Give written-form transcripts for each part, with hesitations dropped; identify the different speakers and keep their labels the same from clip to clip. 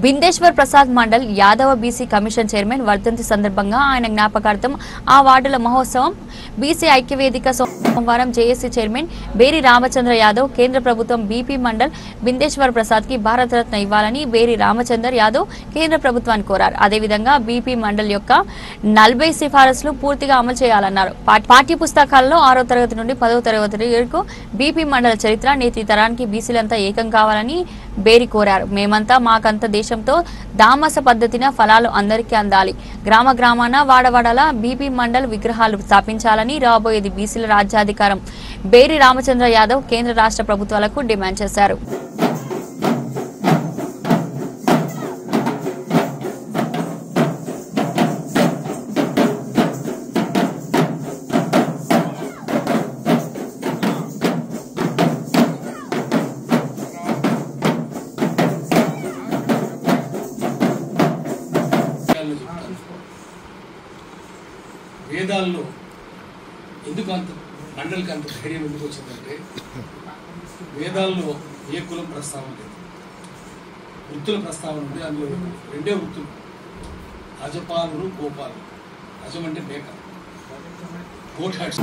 Speaker 1: Bindeshwar Prasad mandal Yadava BC commission chairman వర్ధంతి సందర్భంగా ఆయన జ్ఞాపకార్థం ఆ వార్డుల మహోత్సవం బీసీ ఐక్యవేదిక సోమవారం జేఏసీ చైర్మన్ బేరి రామచంద్ర యాదవ్ కేంద్ర ప్రభుత్వం బీపీ మండల్ బిందేశ్వర్ ప్రసాద్ కి భారతరత్న ఇవ్వాలని బేరి రామచందర్ యాదవ్ కేంద్ర ప్రభుత్వాన్ని కోరారు. అదేవిధంగా బీపీ మండల్ యొక్క 40 సిఫారసులు పూర్తిగా అమలు చేయాలన్నారు. పాఠ్య పుస్తకాల్లో 6వ తరగతి నుండి 10వ తరగతి వరకు బీపీ మండల చరిత్ర నేటి తరానికి బీసీలంతా ఏకం కావాలని బేరి కోరారు. మేమంతా మాకంత దేశంతో దామస పద్ధతిన ఫలాలు అందరికీ అందాలి. గ్రామ గ్రామాన వాడవాడల బీపీ మండల్ విగ్రహాలు స్థాపించాలని రాబోయేది బీసీల రాజ్యాధికారం బేరి రామచంద్ర యాదవ్ కేంద్ర రాష్ట్ర ప్రభుత్వాలకు డిమాండ్ చేశారు.
Speaker 2: వేదాల్లో ఎందుకు అంత మండలికి అంత ధైర్యం ఎందుకు వచ్చిందంటే వేదాల్లో ఏ కులం ప్రస్తావన లేదు, వృత్తుల ప్రస్తావన ఉంది. అందులో 2 వృత్తులు, అజపాలుడు గోపాలు. అజం అంటే మేక, గోట్ హ్యాట్స్.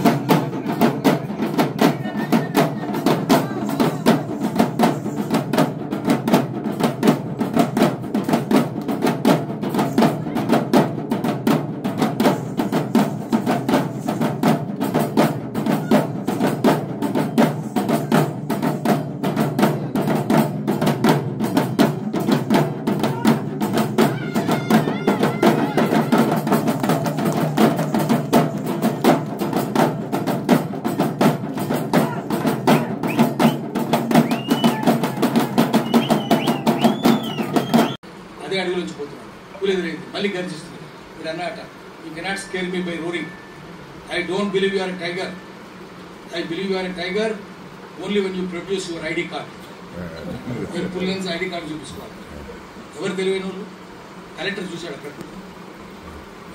Speaker 2: అడవి నుంచి పోతున్నాడు, పులి ఎదురైంది, మళ్ళీ గర్జిస్తున్నాడు. మీరు అన్నట you cannot scare me by roaring. I don't believe you are a tiger. I believe you are a tiger only when you produce your ID card. మీరు పులియన్స్ ఐడి కార్డు చూపించుకోవాలి. ఎవరు తెలివైన వాళ్ళు? కలెక్టర్ చూశాడు అక్కడ.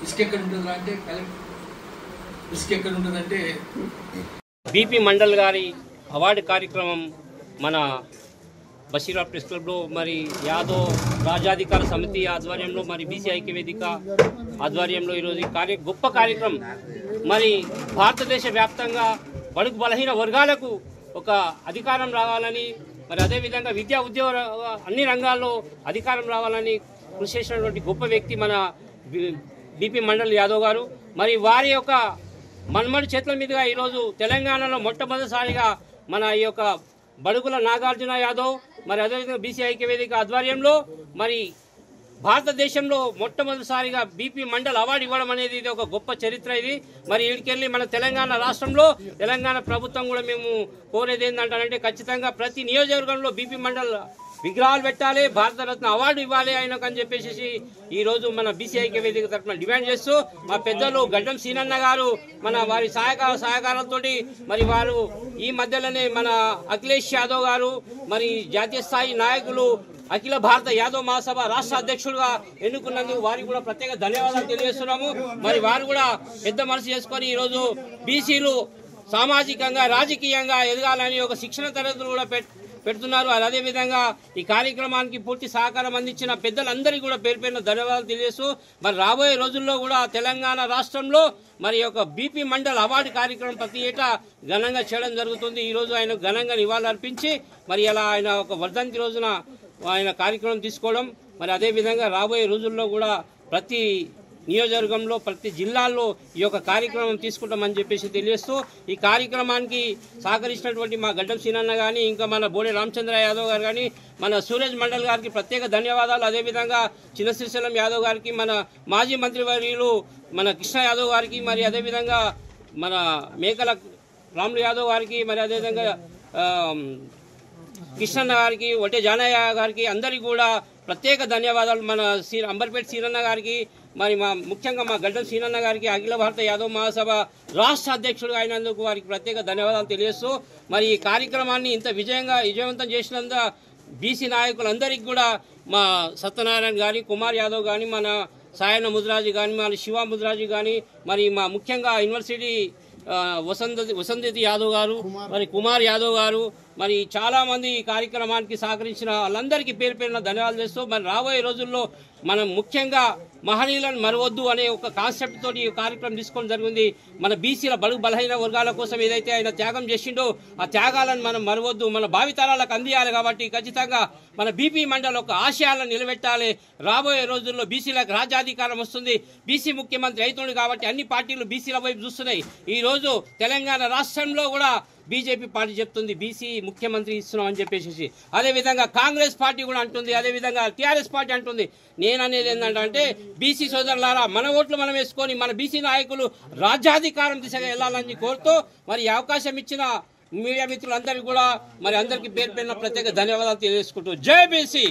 Speaker 2: ఇసుక ఎక్కడ ఉంటుందా అంటే ఇసుక ఎక్కడ ఉంటుందంటే
Speaker 3: బీపీ మండల్ గారి అవార్డు కార్యక్రమం మన బషీరా ప్రెస్ క్లబ్లో మరి యాదవ్ రాజ్యాధికార సమితి ఆధ్వర్యంలో మరి బీసీ ఐక్యవేదిక ఆధ్వర్యంలో ఈరోజు గొప్ప కార్యక్రమం. మరి భారతదేశ వ్యాప్తంగా బడుగు బలహీన వర్గాలకు ఒక అధికారం రావాలని, మరి అదేవిధంగా విద్యా ఉద్యోగ అన్ని రంగాల్లో అధికారం రావాలని కృషి చేసినటువంటి గొప్ప వ్యక్తి మన బీపీ మండల్ యాదవ్ గారు. మరి వారి యొక్క మన్మడి చేతుల మీదుగా ఈరోజు తెలంగాణలో మొట్టమొదటిసారిగా మన ఈ యొక్క బడుగుల నాగార్జున యాదవ్ మరి అదేవిధంగా బీసీ ఐక్యవేదిక ఆధ్వర్యంలో మరి భారతదేశంలో మొట్టమొదటిసారిగా బీపీ మండల్ అవార్డు ఇవ్వడం అనేది ఇది ఒక గొప్ప చరిత్ర. ఇది మరి వీడికెళ్ళి మన తెలంగాణ రాష్ట్రంలో తెలంగాణ ప్రభుత్వం కూడా మేము కోరేది ఏంటంటే ఖచ్చితంగా ప్రతి నియోజకవర్గంలో బీపీ మండల్ విగ్రహాలు పెట్టాలి, భారతరత్న అవార్డు ఇవ్వాలి ఆయనకు అని చెప్పేసి ఈరోజు మన బీసీ ఐక్యవేదిక తరఫున డిమాండ్ చేస్తూ మా పెద్దలు గడ్డం సీనన్న గారు మన వారి సహకారాలతో మరి వారు ఈ మధ్యలోనే మన అఖిలేష్ యాదవ్ గారు మరి జాతీయ స్థాయి నాయకులు అఖిల భారత యాదవ్ మహాసభ రాష్ట్ర అధ్యక్షులుగా ఎన్నుకున్నందుకు వారికి కూడా ప్రత్యేక ధన్యవాదాలు తెలియజేస్తున్నాము. మరి వారు కూడా పెద్ద మనసు చేసుకొని ఈరోజు బీసీలు సామాజికంగా రాజకీయంగా ఎదగాలని ఒక శిక్షణ తరగతులు కూడా పెడుతున్నారు. అదేవిధంగా ఈ కార్యక్రమానికి పూర్తి సహకారం అందించిన పెద్దలందరికీ కూడా పేరు పేరున ధన్యవాదాలు తెలియజేస్తూ మరి రాబోయే రోజుల్లో కూడా తెలంగాణ రాష్ట్రంలో మరి ఒక బీపీ మండల్ అవార్డు కార్యక్రమం ప్రతి ఏటా ఘనంగా చేయడం జరుగుతుంది. ఈరోజు ఆయన ఘనంగా నివాళులర్పించి మరి అలా ఆయన ఒక వర్ధంతి రోజున ఆయన కార్యక్రమం తీసుకోవడం, మరి అదేవిధంగా రాబోయే రోజుల్లో కూడా ప్రతి నియోజకవర్గంలో ప్రతి జిల్లాల్లో ఈ యొక్క కార్యక్రమం తీసుకుంటామని చెప్పేసి తెలియజేస్తూ ఈ కార్యక్రమానికి సహకరించినటువంటి మా గడ్డం సీనన్న కానీ ఇంకా మన బోడే రామచంద్ర యాదవ్ గారు కానీ మన సూరజ్ మండల్ గారికి ప్రత్యేక ధన్యవాదాలు. అదేవిధంగా చిన్న శ్రీశైలం యాదవ్ గారికి, మన మాజీ మంత్రివర్యులు మన కృష్ణ యాదవ్ గారికి, మరి అదేవిధంగా మన మేకల రాములు యాదవ్ గారికి, మరి అదేవిధంగా కృష్ణన్న గారికి, ఒట్టే జానయ్య గారికి అందరికీ కూడా ప్రత్యేక ధన్యవాదాలు. మన అంబర్పేట సీనన్న గారికి, మరి ముఖ్యంగా మా గడ్డం సీనన్న గారికి అఖిల భారత యాదవ్ మహాసభ రాష్ట్ర అధ్యక్షుడుగా అయినందుకు వారికి ప్రత్యేక ధన్యవాదాలు తెలియజేస్తూ మరి ఈ కార్యక్రమాన్ని ఇంత విజయవంతం చేసినంత బీసీ నాయకులందరికీ కూడా మా సత్యనారాయణ గాని, కుమార్ యాదవ్ కానీ, మన సాయన ముద్రాజు కానీ, మన శివ ముద్రాజు కానీ, మరి మా ముఖ్యంగా యూనివర్సిటీ వసంతి యాదవ్ గారు, మరి కుమార్ యాదవ్ గారు, మరి చాలామంది ఈ కార్యక్రమానికి సహకరించిన వాళ్ళందరికీ పేరు పేరున ధన్యవాదాలు చేస్తూ మరి రాబోయే రోజుల్లో మనం ముఖ్యంగా మహనీయులను మరవద్దు అనే ఒక కాన్సెప్ట్ తోటి ఈ కార్యక్రమం తీసుకోవడం జరిగింది. మన బీసీల బడుగు బలహీన వర్గాల కోసం ఏదైతే ఆయన త్యాగం చేసిండో ఆ త్యాగాలను మనం మరవద్దు, మన భావితరాలకు అందియాలి. కాబట్టి ఖచ్చితంగా మన బీపీ మండలి ఒక ఆశయాలను నిలబెట్టాలి. రాబోయే రోజుల్లో బీసీలకు రాజ్యాధికారం వస్తుంది. బీసీ ముఖ్యమంత్రి అవుతుంది కాబట్టి అన్ని పార్టీలు బీసీల వైపు చూస్తున్నాయి. ఈ రోజు తెలంగాణ రాష్ట్రంలో కూడా బీజేపీ పార్టీ చెప్తుంది బీసీ ముఖ్యమంత్రి ఇస్తున్నామని చెప్పేసి, అదేవిధంగా కాంగ్రెస్ పార్టీ కూడా అంటుంది, అదేవిధంగా టీఆర్ఎస్ పార్టీ అంటుంది. నేను అనేది ఏంటంటే బీసీ సోదరులారా, మన ఓట్లు మనం వేసుకొని మన బీసీ నాయకులు రాజ్యాధికారం దిశగా వెళ్ళాలని కోరుతూ మరి అవకాశం ఇచ్చిన మీడియా మిత్రులందరికీ కూడా మరి అందరికీ పేరు పేరున ప్రత్యేక ధన్యవాదాలు తెలియజేసుకుంటూ జై బీసీ.